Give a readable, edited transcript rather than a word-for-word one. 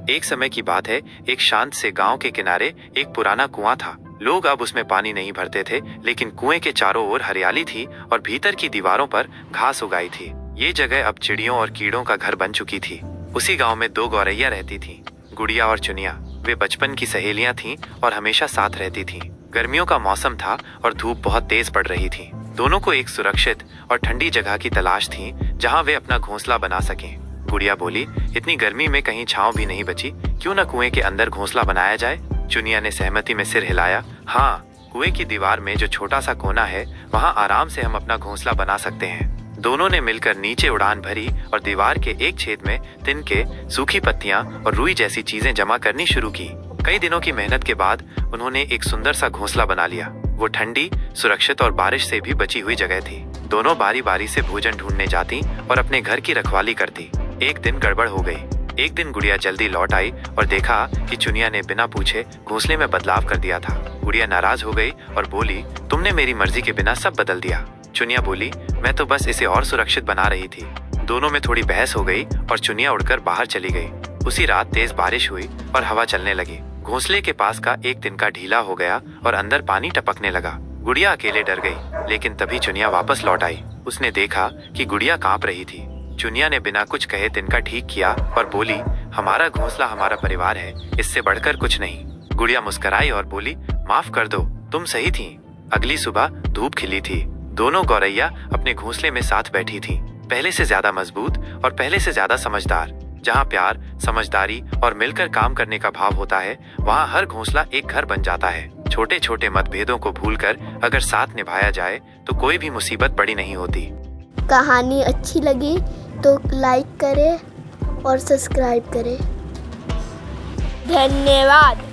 एक समय की बात है, एक शांत से गांव के किनारे एक पुराना कुआं था। लोग अब उसमें पानी नहीं भरते थे, लेकिन कुएं के चारों ओर हरियाली थी और भीतर की दीवारों पर घास उगाई थी। ये जगह अब चिड़ियों और कीड़ों का घर बन चुकी थी। उसी गांव में दो गौरैया रहती थीं, गुड़िया और चुनिया। वे बचपन की सहेलियां थीं और हमेशा साथ रहती थीं। गर्मियों का मौसम था और धूप बहुत तेज पड़ रही थी। दोनों को एक सुरक्षित और ठंडी जगह की तलाश थी, जहां वे अपना घोंसला बना सकें। गुड़िया बोली, इतनी गर्मी में कहीं छांव भी नहीं बची, क्यों न कुएं के अंदर घोंसला बनाया जाए। चुनिया ने सहमति में सिर हिलाया। हाँ, कुएं की दीवार में जो छोटा सा कोना है, वहाँ आराम से हम अपना घोंसला बना सकते हैं। दोनों ने मिलकर नीचे उड़ान भरी और दीवार के एक छेद में तिनके, सूखी पत्तियां और रुई जैसी चीजें जमा करनी शुरू की। कई दिनों की मेहनत के बाद उन्होंने एक सुंदर सा घोंसला बना लिया। वो ठंडी, सुरक्षित और बारिश से भी बची हुई जगह थी। दोनों बारी बारी से भोजन ढूंढने जाती और अपने घर की रखवाली करती। एक दिन गड़बड़ हो गई। एक दिन गुड़िया जल्दी लौट आई और देखा कि चुनिया ने बिना पूछे घोंसले में बदलाव कर दिया था। गुड़िया नाराज हो गई और बोली, तुमने मेरी मर्जी के बिना सब बदल दिया। चुनिया बोली, मैं तो बस इसे और सुरक्षित बना रही थी। दोनों में थोड़ी बहस हो गई और चुनिया उड़कर बाहर चली गई। उसी रात तेज बारिश हुई और हवा चलने लगी। घोंसले के पास का एक तिनका ढीला हो गया और अंदर पानी टपकने लगा। गुड़िया अकेले डर गई, लेकिन तभी चुनिया वापस लौट आई। उसने देखा कि गुड़िया कांप रही थी। चुनिया ने बिना कुछ कहे तिनका ठीक किया और बोली, हमारा घोंसला हमारा परिवार है, इससे बढ़कर कुछ नहीं। गुड़िया मुस्कुराई और बोली, माफ कर दो, तुम सही थी। अगली सुबह धूप खिली थी। दोनों गौरैया अपने घोंसले में साथ बैठी थीं, पहले से ज्यादा मजबूत और पहले से ज्यादा समझदार। जहाँ प्यार, समझदारी और मिलकर काम करने का भाव होता है, वहाँ हर घोंसला एक घर बन जाता है। छोटे छोटे मतभेदों को भूलकर अगर साथ निभाया जाए तो कोई भी मुसीबत बड़ी नहीं होती। कहानी अच्छी लगी तो लाइक करें और सब्सक्राइब करें। धन्यवाद।